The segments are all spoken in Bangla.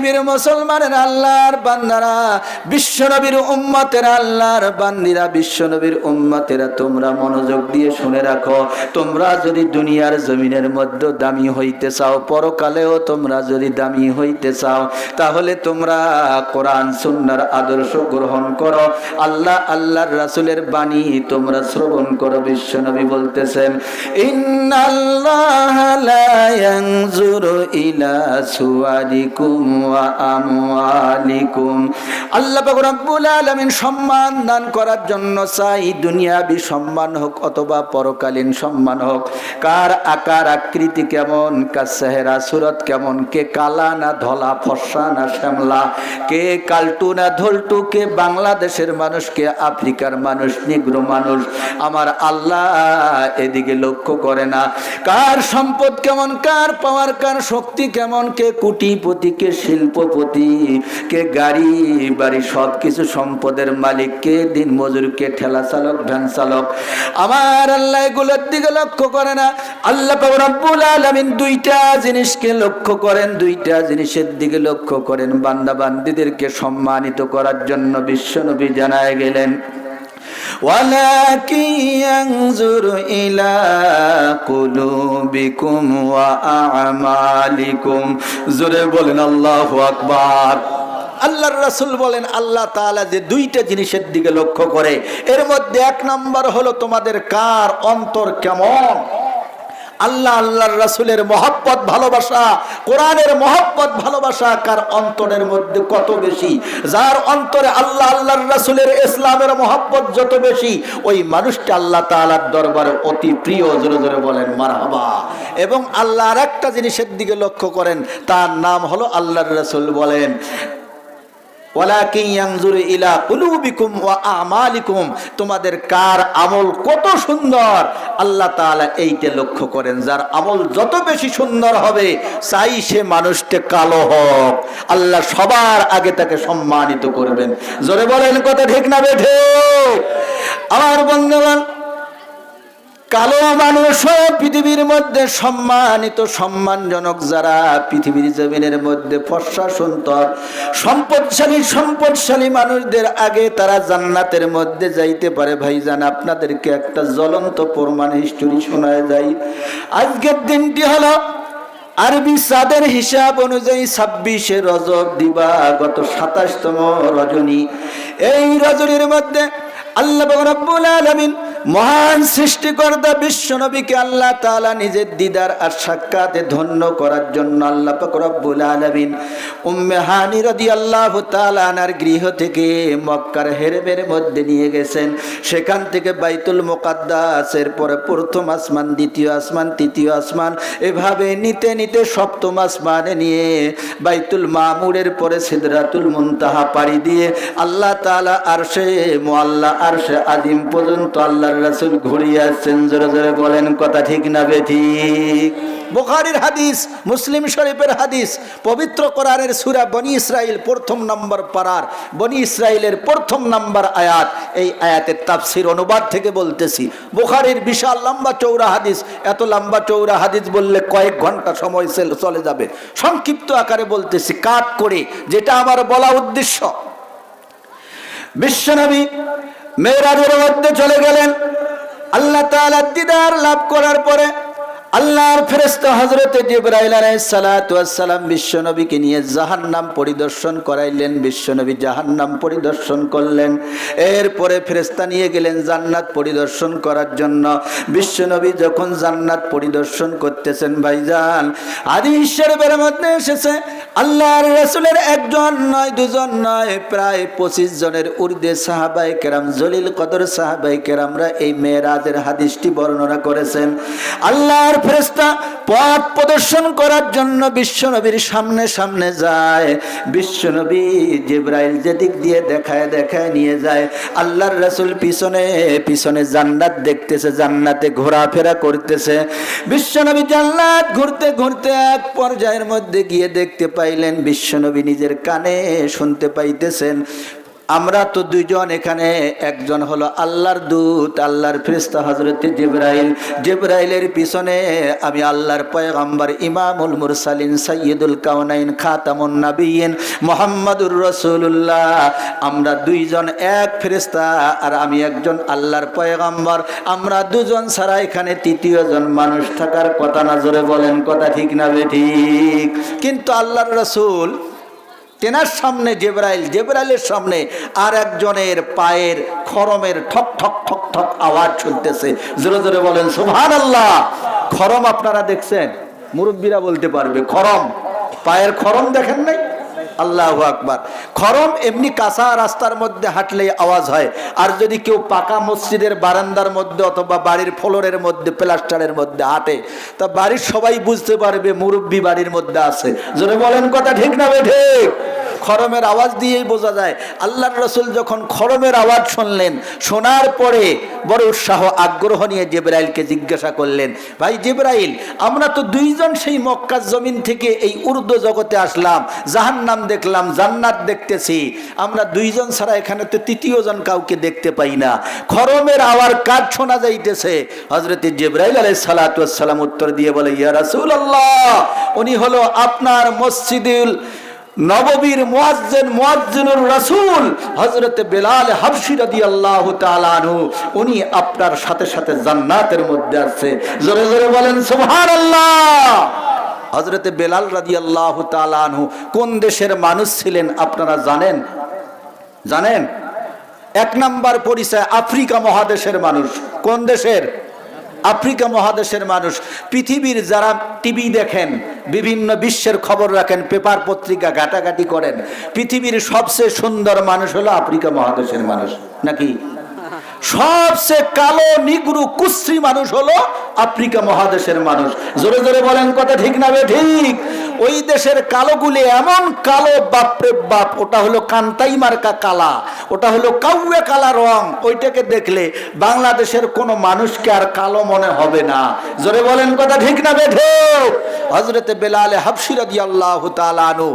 পৃথিবীর মুসলমানের আল্লাহর বান্দারা, বিশ্বনবীর উম্মতেরা, আল্লাহর বান্দিরা, বিশ্বনবীর উম্মতেরা, তোমরা মনোযোগ দিয়ে শুনে রাখো। তোমরা যদি দুনিয়ার জমিনের মধ্যে দামি হইতে চাও, পরকালেও তোমরা যদি দামি হইতে চাও, তাহলে তোমরা কোরআন সুন্নাহর আদর্শ গ্রহণ করো, আল্লাহর রাসূলের বাণী তোমরা শ্রবণ করো। বিশ্বনবী বলতেছেন, ইন্নাল্লাহা লা ইয়ানজুরু ইলা সুওয়ারিকুম ওয়া আমওয়ালিকুম। আল্লাহ পাক রব্বুল আলামিন সম্মান দান করার জন্য চাই, দুনিয়াবি সম্মান হোক অথবা পরকালীন সম্মান হোক। কার আকার আকৃতি কেমন, কার চেহারা সুরত কেমন, কে কালা না ধলা, ফর্সা না শ্যামলা, কে কালটু না ধলটু, কে বাংলাদেশের মানুষ, কে আফ্রিকার মানুষ, নিগ্রো মানুষ, আমার আল্লাহ এদিকে লক্ষ্য করে না। কার সম্পদ কেমন, কার পাওয়ার, কার শক্তি কেমন, কে কোটিপতি, কে শিল্পপতি, কে গাড়ি বাড়ি সব কিছু সম্পদের মালিক, কে দিন মজুর, কে ঠেলা চালক, ভ্যান চালক, আমার আল্লাহ এগুলোর দিকে লক্ষ্য করে না। আল্লাহ পাক রব্বুল আলামিন দুইটা জিনিসকে লক্ষ্য করেন, দুইটা জিনিসের দিকে লক্ষ্য করেন। বান্দা বান্দীদেরকে সম্মানিত করার জন্য বিশ্বনবী জানায় গেলেন, ওয়ালাকিন ইয়ানজুরু ইলা কুলুবিকুম ওয়া আমালিকুম। জোরে বলেন আল্লাহু আকবার। আল্লাহর রাসূল বলেন, আল্লাহ তাআলা যে দুইটা জিনিসের দিকে লক্ষ্য করে, এর মধ্যে এক নাম্বার হলো তোমাদের কার অন্তর কেমন। আল্লাহর রাসূলের মহব্বত ভালোবাসা, কোরআনের মহব্বত ভালোবাসা কার অন্তরের মধ্যে কত বেশি, যার অন্তরে আল্লাহর রাসূলের ইসলামের মহব্বত যত বেশি, ওই মানুষটা আল্লাহ তাআলার দরবারে অতি প্রিয়। জোরে জোরে বলেন মারহাবা। এবং আল্লাহ আরেকটা জিনিসের দিকে লক্ষ্য করেন, তার নাম হলো আল্লাহর রাসূল বলেন, ওয়ালাকিন ইয়ানজুরু ইলা কুলুবিকুম ওয়া আমালিকুম। তোমাদের কার আমল কত সুন্দর, আল্লাহ তাআলা এইটা লক্ষ্য করেন। যার আমল যত বেশি সুন্দর হবে, চাই সে মানুষটা কালো হোক, আল্লাহ সবার আগে তাকে সম্মানিত করবেন। জোরে বলেন কথা ঠিক না বেঠে? আমার বন্ধুগণ, কালো মানুষও পৃথিবীর মধ্যে সম্মানিত, সম্মানজনক। যারা পৃথিবীর জমিনের মধ্যে ফর্সা সুন্দর সম্পদশালী মানুষদের আগে তারা জান্নাতের মধ্যে যাইতে পারে। ভাইজান, আপনাদেরকে একটা জ্বলন্ত প্রমাণ হিস্টোরি শোনায় যাই। আজকের দিনটি হলো আরবি চাঁদের হিসাব অনুযায়ী 26শে রজব দিবাগত 27তম রজনী। এই রজনীর মধ্যে আল্লাহ রাব্বুল আলামিন মহান সৃষ্টিকর্তা বিশ্বনবীকে আল্লাহ তাআলা নিজের দিদার আর সাক্ষাতে ধন্য করার জন্য আল্লাহ পাক রব্বুল আলামিন উম্মে হানি রাদিয়াল্লাহু তাআলা আনহার গৃহ থেকে মক্কার হেরেমের মধ্যে নিয়ে গেছেন। সেখান থেকে বাইতুল মুকাদ্দাসের পরে প্রথম আসমান, দ্বিতীয় আসমান, তৃতীয় আসমান, এভাবে নিতে নিতে সপ্তম আসমানে নিয়ে বাইতুল মামুরের পরে সিদরাতুল মুনতাহা পাড়ি দিয়ে আল্লাহ তাআলা আরশে মুআল্লা, আরশে আযীম পর্যন্ত আল্লাহ রাসূল ঘুরিয়ে আসছেন। জোরে জোরে বলেন কথা ঠিক না বেঠিক? বুখারীর হাদিস, মুসলিম শরীফের হাদিস, পবিত্র কোরআনের সূরা বনি ইসরাইল প্রথম নম্বর পারার বনি ইসরাইলের প্রথম নম্বর আয়াত। এই আয়াতের তাফসীর অনুবাদ থেকে বলতেছি। বুখারীর বিশাল লম্বা চৌড়া হাদিস, এত লম্বা চৌড়া হাদিস বললে কয়েক ঘন্টা সময় চলে যাবে। সংক্ষিপ্ত আকারে বলতেছি, কাট করে, যেটা আমার বলা উদ্দেশ্য। বিশ্বনবী মেরাজের মধ্যে চলে গেলেন। আল্লাহ তাআলা দিদার লাভ করার পরে আল্লাহর ফেরেশতা হযরতে জিবরাইল আলাইহিস সালাতু ওয়াস সালাম বিশ্বনবীকে নিয়ে জাহান্নাম পরিদর্শন করাইলেন। বিশ্বনবী জাহান্নাম পরিদর্শন করলেন। এরপরে ফেরেশতা নিয়ে গেলেন জান্নাত পরিদর্শন করার জন্য। বিশ্বনবী যখন জান্নাত পরিদর্শন করতেছেন, ভাইজান, হাদিস শরীফের মধ্যে এসেছে আল্লাহর রাসূলের একজন নয়, দুজন নয়, প্রায় 25 জনের ঊর্ধ্বে সাহাবায়ে কেরাম, জলিল কদর সাহাবায়ে কেরামরা এই মেরাজের হাদিসটি বর্ণনা করেছেন। আল্লাহর ফেরেশতা পথ প্রদর্শন করার জন্য বিশ্বনবীর সামনে সামনে যায়। বিশ্বনবী জিবরাইল যেদিক দিয়ে দেখায় দেখায় নিয়ে যায়, আল্লাহর রাসূল পিছনে পিছনে জান্নাত দেখতেছে, জান্নাতে ঘোরাফেরা করতেছে। বিশ্বনবী জান্নাত ঘুরতে ঘুরতে এক পর্যায়ের মধ্যে গিয়ে দেখতে পাইলেন, বিশ্বনবী নিজের কানে শুনতে পাইতেছেন আমরা তো দুইজন এখানে, একজন হলো আল্লাহর দূত, আল্লাহর ফেরেশতা হযরতে জিবরাইল। জিবরাইলের পিছনে আমি আল্লাহর পয়গম্বর ইমামুল মুরসালিন সাইয়্যিদুল কাউনাইন খাতামুন নবিয়্যিন মুহাম্মাদুর রাসূলুল্লাহ। আমরা দুইজন এক ফেরেশতা, আর আমি একজন আল্লাহর পয়গম্বর। আমরা দুজন ছাড়া এখানে তৃতীয়জন মানুষ থাকার কথা না। জোরে বলেন কথা ঠিক না বেঠিক? কিন্তু আল্লাহর রাসূল তেনার সামনে জিবরাইলের সামনে আর একজনের পায়ের খরমের ঠক ঠক ঠক ঠক আওয়াজ শুনতেছে। জোরে জোরে বলেন সুবহানাল্লাহ। খরম আপনারা দেখছেন? মুরব্বীরা বলতে পারবে। খরম, পায়ের খরম দেখেন নাই? আল্লাহু আকবার। খরম এমনি কাঁচা রাস্তার মধ্যে হাঁটলে আওয়াজ হয়, আর যদি কেউ পাকা মসজিদের বারান্দার মধ্যে অথবা বাড়ির ফ্লোরের মধ্যে প্লাস্টারের মধ্যে হাঁটে, তা বাড়ির সবাই বুঝতে পারবে মুরব্বী বাড়ির মধ্যে আছে। জোরে বলেন কথা ঠিক না ঠিক? খরমের আওয়াজ দিয়েই বোঝা যায়। আল্লাহর রাসূল যখন খরমের আওয়াজ শুনলেন, শোনার পরে বড় উৎসাহ আগ্রহ নিয়ে জিবরাইলকে জিজ্ঞাসা করলেন, ভাই জিবরাইল, আমরা তো দুইজন সেই মক্কার জমিন থেকে এই উর্দু জগতে আসলাম, জাহান্নাম দেখলাম, জান্নাত দেখতেছি, আমরা দুইজন ছাড়া এখানে তো তৃতীয়জন কাউকে দেখতে পাই না, খরমের আওয়াজ কার শোনা যাইতেছে? হযরত জিবরাইল আলাইহিস সালাতু ওয়াস সালাম উত্তর দিয়ে বলে, ইয়া রাসূলুল্লাহ, উনি হলো আপনার মসজিদুল নববীর মুয়াজ্জিনুর রাসূল হযরত বেলাল হাবশী রাদিয়াল্লাহু তাআলা আনহু। উনি আপনার সাথে সাথে জান্নাতের মধ্যে আছে। জোরে জোরে বলেন সুবহানাল্লাহ। হযরত বেলাল রাদিয়াল্লাহু তাআলা আনহু কোন দেশের মানুষ ছিলেন আপনারা জানেন? জানেন? এক নাম্বার পরিচয় আফ্রিকা মহাদেশের মানুষ। কোন দেশের? আফ্রিকা মহাদেশের মানুষ। পৃথিবীর যারা টিভি দেখেন, বিভিন্ন বিশ্বের খবর রাখেন, পেপার পত্রিকা ঘাটাঘাটি করেন, পৃথিবীর সবচেয়ে সুন্দর মানুষ হলো আফ্রিকা মহাদেশের মানুষ, নাকি? সবচেয়ে কালো নিগ্রু কুশ্রী মানুষ হলো আফ্রিকা মহাদেশের মানুষ। জোরে জোরে বলেন কথা ঠিক না ঠিক? ওই দেশের কালোগুলি এমন কালো, বাপরে বাপ, ওটা হলো কান্তাই মার্কা কালা, ওটা হলো কাউয়ে কালা রং। ওইটাকে দেখলে বাংলাদেশের কোনো মানুষকে আর কালো মনে হবে না। জোরে বলেন কথা ঠিক না ঠিক? হযরত বেলাল হাবশী রাদিয়াল্লাহু তাআলা আনহু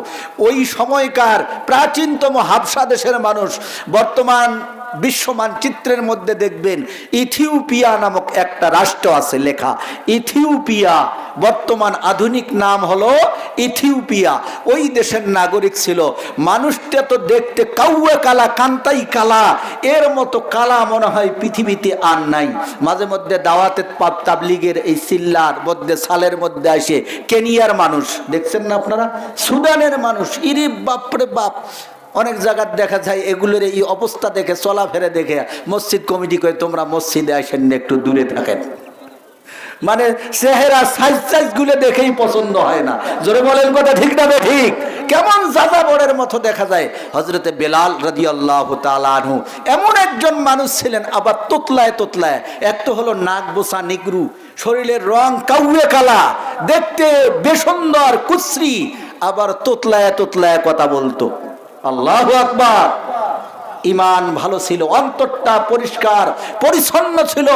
ওই সময়কার প্রাচীনতম হাবশা দেশের মানুষ। বর্তমান বিশ্ব মানচিত্রের মধ্যে দেখবেন ইথিওপিয়া নামক একটা রাষ্ট্র আছে লেখা, ইথিওপিয়া, বর্তমান আধুনিক নাম হলো ইথিওপিয়া। ওই দেশের নাগরিক ছিল। মানুষটা তো দেখতে কাউয়ে কালা, কান্তাই কালা, এর মতো কালা মনে হয় পৃথিবীতে আর নাই। মাঝে মধ্যে দাওয়াতে তাবলীগের এই সিল্লার মধ্যে সালের মধ্যে আসে কেনিয়ার মানুষ, দেখছেন না আপনারা? সুদানের মানুষ, ইরি বাপরে বাপ। অনেক জায়গায় দেখা যায় এগুলোর এই অবস্থা দেখে, চলাফেরা দেখে মসজিদ কমিটি করে তোমরা মসজিদে আসেন, একটু দূরে থাকেন। মানে চেহারা সাইজ গুলো দেখেই পছন্দ হয় না। জোরে বলেন কথা ঠিক না ঠিক? কেমন যাযাবরের মতো দেখা যায়। হযরতে বেলাল রাদিয়াল্লাহু তাআলা আনহু এমন একজন মানুষ ছিলেন, আবার তোতলায় তোতলায়। এক তো হলো নাক বোসা নিগ্রু, শরীরের রং কাউয়ে কালা, দেখতে বেসুন্দর কুশ্রী, আবার তোতলায় তোতলায় কথা বলতো। আল্লাহু আকবার। ইমান ভালো ছিল, অন্তরটা পরিষ্কার পরিচ্ছন্ন ছিল,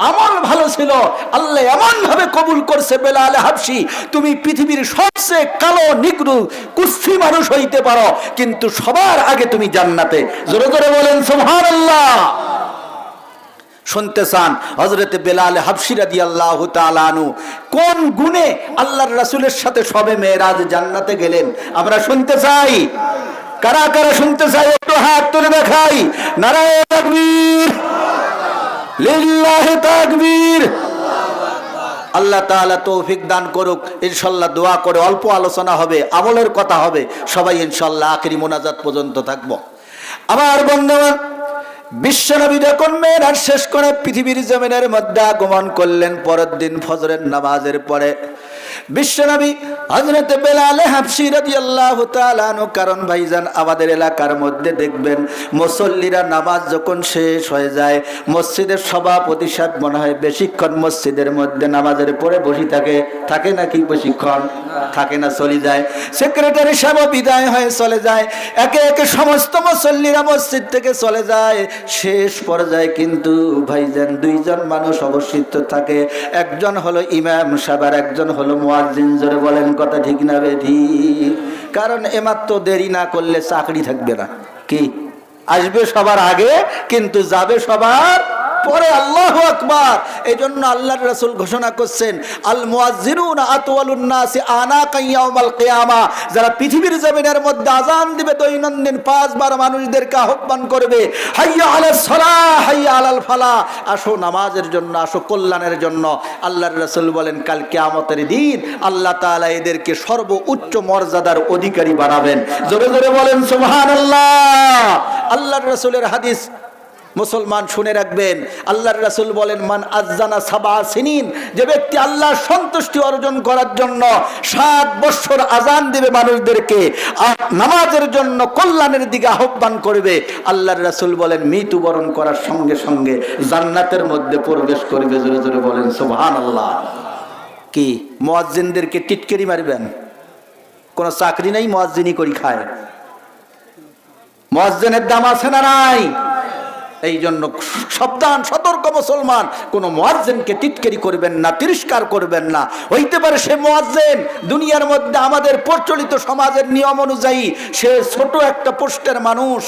আমল ভালো ছিল। আল্লাহ এমন ভাবে কবুল করছে, বেলাল হাবশী, তুমি পৃথিবীর সবচেয়ে কালো নিগ্রু কুশ্রী মানুষ হইতে পারো, কিন্তু সবার আগে তুমি জান্নাতে। জোরে জোরে বলেন সুবহানাল্লাহ। শুনতে চান হযরত বেলাল হাবশী রাদিয়াল্লাহু তাআলা আনহু কোন গুণে আল্লাহর রাসূলের সাথে সবে মেরাজ জান্নাতে গেলেন? আমরা শুনতে চাই। কারা কারা শুনতে চাই? একটু হাত তুলে দেখাই। নারায়ে তাকবীর, লিল্লাহি তাকবীর। আল্লাহ তাআলা তৌফিক দান করুক। ইনশাআল্লাহ দোয়া করে অল্প আলোচনা হবে, আমলের কথা হবে। সবাই ইনশাআল্লাহ আখিরি মোনাজাত পর্যন্ত থাকবো। আমার বন্ধুগণ, বিশ্বনবী যখন মেরাজ শেষ করে পৃথিবীর জমিনের মধ্যে আগমন করলেন, পরের দিন ফজরের নামাজের পরে বিশ্বনবী হযরত বেলাল হাবশী রাদিয়াল্লাহু তাআলা আনহু, কারণ ভাইজান আমাদের এলাকার মধ্যে দেখবেন মুসল্লিরা নামাজ যখন শেষ হয়ে যায়, মসজিদের সভাপতি সাহেব মনে হয় বেশিক্ষণ মসজিদের মধ্যে নামাজের পরে বসে থাকে নাকি? বেশিক্ষণ থাকে না, চলে যায়। সেক্রেটারি সাহেব বিদায় হয়ে চলে যায়, একে একে সমস্ত মুসল্লিরা মসজিদ থেকে চলে যায়। শেষ পর্যায়ে কিন্তু ভাইজান দুইজন মানুষ অবশিষ্ট থাকে, একজন হলো ইমাম সাহেব আর একজন হলো মুয়াজ্জিন। জোরে বলেন কথা ঠিক না বেঠিক? কারণ এমাত্র দেরি না করলে চাকরি থাকবে না। কি আসবে সবার আগে কিন্তু যাবে সবার পরে। আল্লাহু আকবার। এইজন্য আল্লাহর রাসূল ঘোষণা করছেন, আল মুয়াজ্জিনুনা আতওয়ালুন নাসি আনাকা ইয়াউমাল কিয়ামা। যারা পৃথিবীর জমিনের মধ্যে আযান দিবে দৈনন্দিন 5 বার মানুষদেরকে আহ্বান করবে, হাইয়া আলাস সালাহ হাইয়া আলাল ফালাহ, আসো নামাজের জন্য, আসো কল্যাণের জন্য। আল্লাহর রাসূল বলেন কাল কিয়ামতের দিন আল্লাহ তাআলা এদেরকে সর্বোচ্চ মর্যাদার অধিকারী বানাবেন। জোরে জোরে বলেন সুবহানাল্লাহ। আল্লাহর রাসূলের হাদিস মুসলমান শুনে রাখবেন। আল্লাহর রাসূল বলেন, মান আযানা সাবা সিনিন, যে ব্যক্তি আল্লাহর সন্তুষ্টি অর্জন করার জন্য 7 বছর আযান দিবে মানুষদেরকে, নামাজের জন্য কল্যাণের দিকে আহ্বান করবে, আল্লাহর রাসূল বলেন মৃত্যুবরণ করার সঙ্গে সঙ্গে জান্নাতের মধ্যে প্রবেশ করবে। জোরে জোরে বলেন সুবহানাল্লাহ। কি মুয়াজ্জিনদেরকে টিটকারি মারবেন? কোন চাকরি নেই, মুয়াজ্জিনি করি খায়। মুয়াজ্জিনের দাম আছে না নাই? এই জন্য সাবধান, সতর্ক মুসলমান, কোন মুয়াজ্জিনকে টিটকারি করবেন না, তিরস্কার করবেন না। হইতে পারে সে মুয়াজ্জিন দুনিয়ার মধ্যে আমাদের প্রচলিত সমাজের নিয়ম অনুযায়ী সে ছোট একটা পোস্টের মানুষ।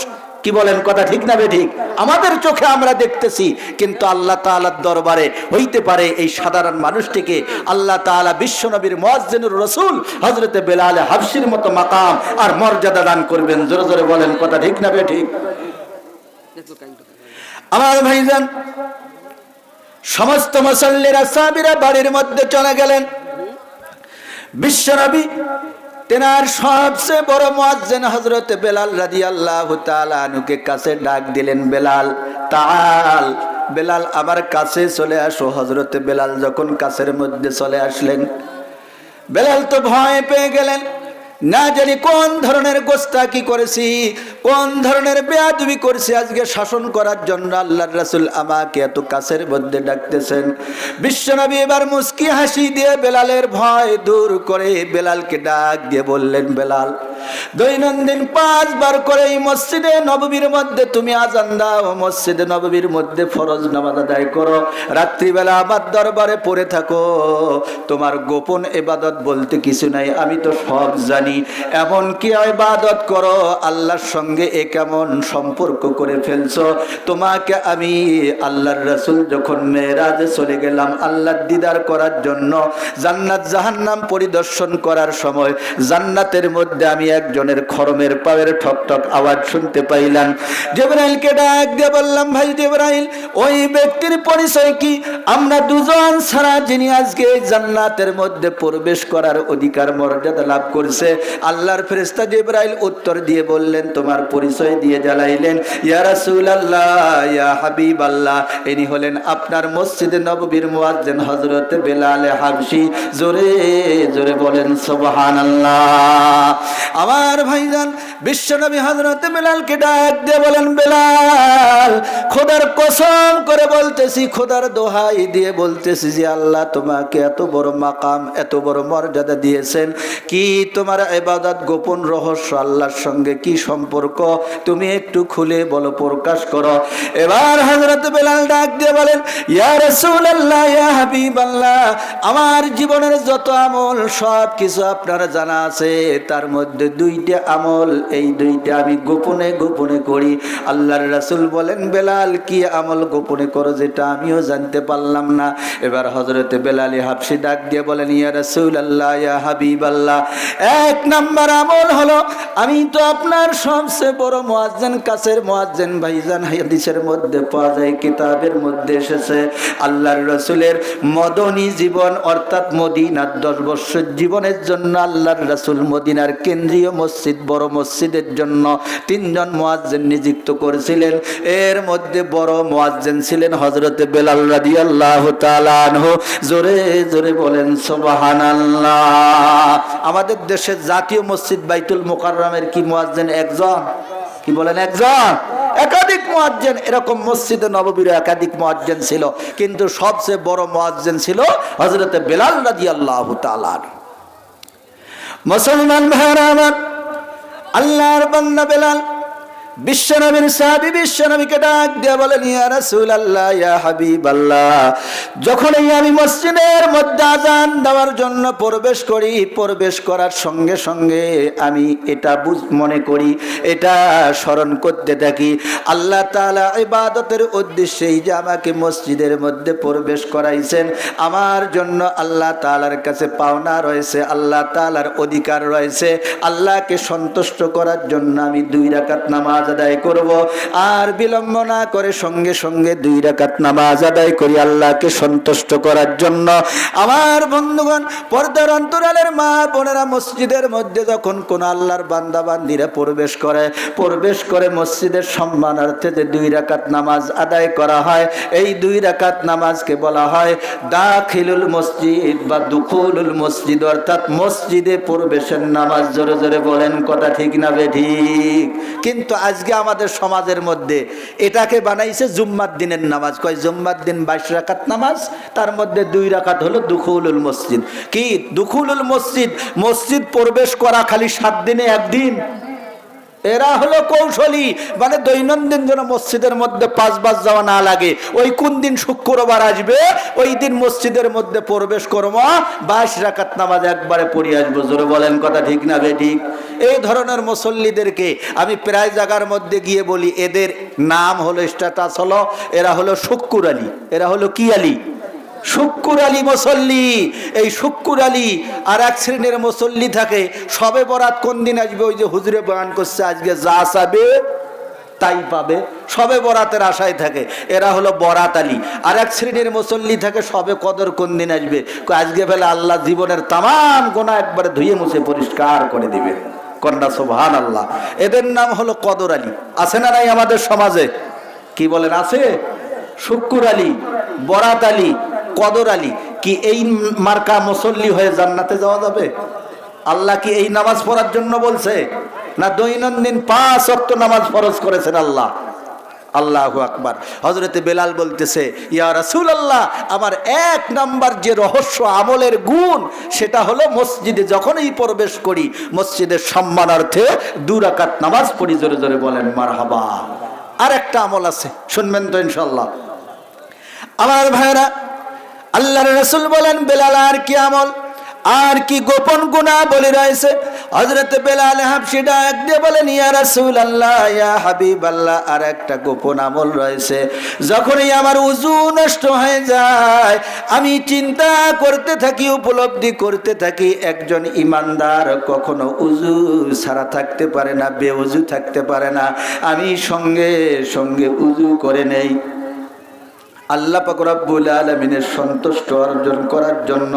কি বলেন, কথা ঠিক না বেঠিক? আমাদের চোখে আমরা দেখতেছি, কিন্তু আল্লাহ তাআলার দরবারে হইতে পারে এই সাধারণ মানুষটিকে আল্লাহ তাআলা বিশ্বনবীর মুয়াজ্জিনুর রাসূল হযরতে বেলাল হাবশির মতো মাকাম আর মর্যাদা দান করবেন। জোরে জোরে বলেন, কথা ঠিক না বেঠিক? আমার ভাইজান, সমস্ত মুসাল্লিরা সাহাবীরা বাড়ির মধ্যে চলে গেলেন। বিশ্বনবী তেনার সবচেয়ে বড় মুয়াজ্জিন হযরত বেলাল রাদিয়াল্লাহু তাআলা আনহুকে কাছে ডাক দিলেন, বেলাল তাআল, বেলাল আমার কাছে চলে আসো। হযরত বেলাল যখন কাছের মধ্যে চলে আসলেন, বেলাল তো ভয় পেয়ে গেলেন, না জানি কোন ধরনের গোস্তাকি করেছি, কোন ধরনের বেয়াদবি করেছি, আজকে শাসন করার জন্য আল্লাহর রাসূল আমাকে এত কাছের মধ্যে ডাকতেছেন। বিশ্বনবী এবার মুস্কি হাসি দিয়ে বেলালের ভয় দূর করে বেলালকে ডাক দিয়ে বললেন, বেলাল দৈনন্দিন 5 বার করে এই মসজিদে নববীর মধ্যে তুমি আযান দাও, মসজিদে নববীর মধ্যে ফরজ নামাজ আদায় করো, রাত্রিবেলা আমার দরবারে পড়ে থাকো। তোমার গোপন ইবাদত বলতে কিছু নাই, আমি তো সব জানি। এমন কি ইবাদত করো, আল্লাহর সঙ্গে এ কেমন সম্পর্ক করে ফেলছো? তোমাকে আমি আল্লাহর রাসূল যখন মেরাজে চলে গেলাম আল্লাহর দিদার করার জন্য, জান্নাত জাহান্নাম পরিদর্শন করার সময় জান্নাতের মধ্যে আমি একজনের খরমের পায়ের ঠক ঠক আওয়াজ শুনতে পাইলাম। জিবরাইলকে ডাক দিয়ে বললাম, ভাই জিবরাইল, ওই ব্যক্তির পরিচয় কি? আমরা দুজন ছাড়া যিনি আজকে জান্নাতের মধ্যে প্রবেশ করার অধিকার মর্যাদা লাভ করছে। আল্লাহর ফেরেশতা জিবরাইল উত্তর দিয়ে বললেন, তোমার পরিচয় দিয়ে জানাইলেন, ইয়া রাসূলুল্লাহ, ইয়া হাবিবাল্লাহ, ইনি হলেন আপনার মসজিদে নববীর মুয়াজ্জিন হযরত বেলাল হাবশী। জোরে জোরে বলেন সুবহানাল্লাহ। আমার ভাইজান, বিশ্বনবী হযরত বেলালকে ডাক দিয়ে বলেন, বেলাল খোদার কসম করে বলতেছি, খোদার দোহাই দিয়ে বলতেছি যে আল্লাহ তোমাকে এত বড় মাকাম, এত বড় মর্যাদা দিয়েছেন, কি তোমার ইবাদত গোপন রহস্য আল্লাহর সঙ্গে কি সম্পর্ক? তুমি একটু খুলে বলো, প্রকাশ করো। এবার হযরত বেলাল ডাক দিয়ে বলেন, ইয়া রাসূলুল্লাহ, ইয়া হাবিবাল্লাহ, আমার জীবনের যত আমল সব কিছু আপনার জানা আছে, তার মধ্যে 2টা আমল, এই 2টা আমি গোপনে গোপনে করি। আল্লাহর রাসূল বলেন, বেলাল কি আমল গোপনে করো যেটা আমিও জানতে পারলাম না? এবার হযরত বেলাল হাবশী ডাক দিয়ে বলেন, ইয়া রাসূলুল্লাহ, ইয়া হাবিবাল্লাহ, 1 নাম্বার আমল হলো, আমি তো আপনার সবচেয়ে বড় মুয়াজ্জিন, কাছের মুয়াজ্জিন। ভাইজান, হাদিসের মধ্যে পাওয়া যায়, কিতাবের মধ্যে এসেছে, আল্লাহর রাসূলের মদনী জীবন অর্থাৎ মদিনার 10 বছর জীবনের জন্য আল্লাহর রাসূল মদিনার কেন্দ্রীয় মসজিদ, বড় মসজিদের জন্য 3 জন মুয়াজ্জিন নিযুক্ত করেছিলেন। এর মধ্যে বড় মুয়াজ্জিন ছিলেন হযরত বেলাল রাদিয়াল্লাহু তাআলা আনহু। জোরে জোরে বলেন সুবহানাল্লাহ। আমাদের দেশের জাতীয় মসজিদ বাইতুল মুকাররমের কি মুয়াজ্জিন একজন? কি বলেন একজন? একাধিক মুয়াজ্জিন। এরকম মসজিদে নববীর একাধিক মুয়াজ্জিন ছিল, কিন্তু সবচেয়ে বড় মুয়াজ্জিন ছিল হযরত বেলাল রাদিয়াল্লাহু তাআলা। মুসলমান ভাইরা আমার, আল্লাহর বান্দা বেলাল বিশ্বনবীর সাহাবী বিশ্বনবীকে ডাক দিয়ে বলেন, ইয়া রাসূলুল্লাহ, ইয়া হাবিবাল্লাহ, যখনই আমি মসজিদের মধ্যে আযান দেওয়ার জন্য প্রবেশ করি, প্রবেশ করার সঙ্গে সঙ্গে আমি এটা মনে করি, এটা স্মরণ করতে থাকি, আল্লাহ তাআলা ইবাদতের উদ্দেশ্যেই যে আমাকে মসজিদের মধ্যে প্রবেশ করাইছেন, আমার জন্য আল্লাহ তাআলার কাছে পাওনা রয়েছে, আল্লাহ তাআলার অধিকার রয়েছে, আল্লাহকে সন্তুষ্ট করার জন্য আমি 2 রাকাত নামাজ আদায় করব, আর বিলম্ব না করে সঙ্গে সঙ্গে 2 রাকাত নামাজ আদায় করি আল্লাহকে সন্তুষ্ট করার জন্য। আমার বন্ধুগণ, পর্দার অন্তরালের মা বোনেরা, মসজিদের মধ্যে যখন কোন আল্লাহর বান্দা বান্দিরা প্রবেশ করে মসজিদের সম্মানার্থে যে 2 রাকাত নামাজ আদায় করা হয়, এই 2 রাকাত নামাজকে বলা হয় দাখিলুল মসজিদ বা দুখুলুল মসজিদ, অর্থাৎ মসজিদে প্রবেশের নামাজ। জোরে জোরে বলেন, কথা ঠিক না বেঠিক? কিন্তু আজকে আমাদের সমাজের মধ্যে এটাকে বানাইছে জুম্মার দিনের নামাজ। কয় জুম্মার দিন 22 রাকাত নামাজ, তার মধ্যে 2 রাকাত হলো দুখুলুল মসজিদ। কি দুখুলুল মসজিদ? মসজিদ প্রবেশ করা খালি 7 দিনে একদিন। এরা হলো কৌশলী, মানে দৈনন্দিন যেন মসজিদের মধ্যে 5 বার যাওয়া না লাগে, ওই কোন দিন শুক্রবার আসবে ওই দিন মসজিদের মধ্যে প্রবেশ করবো, 22 রাকাত নামাজ একবারে পড়ে আসবো। জোরে বলেন, কথা ঠিক না বেঠিক? এই ধরনের মুসল্লিদেরকে আমি প্রায় জায়গার মধ্যে গিয়ে বলি, এদের নাম হলো, স্ট্যাটাস হলো, এরা হলো শুক্কুর আলী। এরা হলো কি আলী? শুক্কুর আলী মুসল্লি। এই শুক্কুর আলী আর এক শ্রেণীর মুসল্লি থাকে, সবে বরাত কোন দিন আসবে, ওই যে হুজুরে বয়ান করছে আজকে যা চাবে তাই পাবে, সবে বরাতের আশায় থাকে, এরা হলো বরাত আলী। আর এক শ্রেণীর মুসল্লি থাকে, সবে কদর কোন দিন আসবে, আজকে ফেলে আল্লাহ জীবনের তামাম গুনাহ একবারে ধুয়ে মুছে পরিষ্কার করে দিবে। কন্যা সুবহানাল্লাহ। এদের নাম হলো কদর আলী। আছে না নাই আমাদের সমাজে? কি বলেন, আছে? শুক্কুর আলী, বরাত আলী, কদর আলী। কি এই মার্কা মুসল্লি হয়ে জান্নাতে যাওয়া যাবে? আল্লাহ কি এই নামাজ পড়ার জন্য বলছে? না দৈনন্দিন 5 ওয়াক্ত নামাজ ফরজ করেছেন আল্লাহ। আল্লাহু আকবার। হযরতে বেলাল বলতেছে, ইয়া রাসূলুল্লাহ, আমার 1 নাম্বার যে রহস্য আমলের গুণ, সেটা হলো মসজিদে যখনই প্রবেশ করি মসজিদের সম্মানার্থে 2 রাকাত নামাজ পড়ি। জোরে জোরে বলেন মারহাবা। আর একটা আমল আছে, শুনবেন তো ইনশাআল্লাহ। আমার ভাইরা, আল্লাহর রাসূল বলেন, বেলাল আর কি আমল, আর কি গোপন গুনাহ বলে রয়েছে? হযরত বেলাল হাবশী ডাক দিয়ে বলেন, ইয়া রাসূলুল্লাহ, ইয়া হাবিবাল্লাহ, আর একটা গোপন আমল রয়েছে। যখনই আমার ওযু নষ্ট হয়ে যায়, আমি চিন্তা করতে থাকি, উপলব্ধি করতে থাকি, একজন ঈমানদার কখনো ওযু ছাড়া থাকতে পারে না, বেওযু থাকতে পারে না। আমি সঙ্গে সঙ্গে ওযু করে নেই আল্লাহ পাক রব্বুল আলামিনের সন্তুষ্ট অর্জন করার জন্য,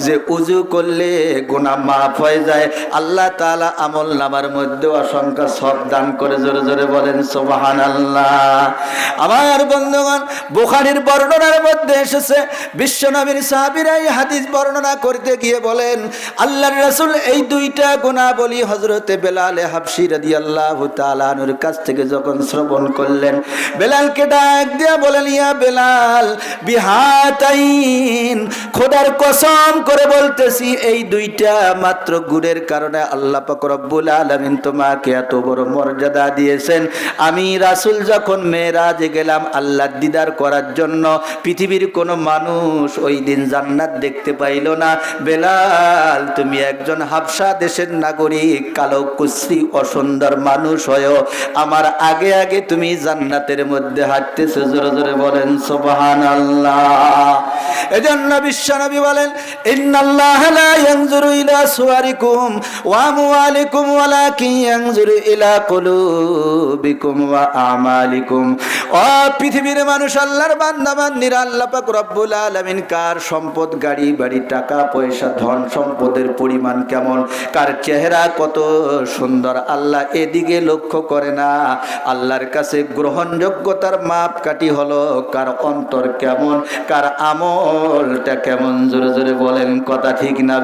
যে ওযু করলে গুনাহ মাফ হয়ে যায়, আল্লাহ তাআলা আমল নামার মধ্যে অসংখ্য সওয়াব দান করে। জোরে জোরে বলেন সুবহানাল্লাহ। আমার বন্ধুগণ, বুখারীর বর্ণনার মধ্যে এসেছে, বিশ্বনবীর সাহাবীরা এই হাদিস বর্ণনা করতে গিয়ে বলেন, আল্লাহর রাসূল এই 2টা গুনাহ বলি হযরতে বেলাল হাবশী রাদিয়াল্লাহু তাআলা আনহুর কাছ থেকে যখন শ্রবণ করলেন, বেলালকে ডাক দিয়ে বলেন, ইয়া বেলাল, বিহাতাইন, খোদার কসম করে বলতেছি, এই 2টা মাত্র গুণের কারণে আল্লাহ পাক রব্বুল আলামিন তোমাকে এত বড় মর্যাদা দিয়েছেন। আমি রাসূল যখন মেরাজে গেলাম আল্লাহর দিদার করার জন্য, পৃথিবীর কোনো মানুষ ওই দিন জান্নাত দেখতে পাইল না। বেলাল, তুমি একজন হাবশা দেশের নাগরিক, কালো কুশ্রী অসুন্দর মানুষ হয়েও আমার আগে আগে তুমি জান্নাতের মধ্যে হাঁটতেছো। জোরে জোরে বলেন সুবহানাল্লাহ। এজন্য বিশ্বনবী বলেন, ইন্নাল্লাহা লা ইয়ানজুরু ইলা সুওয়ারিকুম ওয়া আমওয়ালিকুম ওয়ালাকিন ইয়ানজুরু ইলা কুলুবিকুম ওয়া আমালিকুম। ও পৃথিবীর মানুষ, আল্লাহর বান্দা বান্দীরা, আল্লাহ পাক রব্বুল আলামিন কার সম্পদ, গাড়ি বাড়ি, টাকা পয়সা, ধন সম্পদের পরিমাণ কেমন, কার চেহারা কত সুন্দর, আল্লাহ এদিকে লক্ষ্য করে না। আল্লাহর কাছে গ্রহণযোগ্যতার মাপকাঠি হলো কার অন্তর কেমন, কার আমলটা কেমন। জোরে জোরে বলেন, কথা ঠিক না?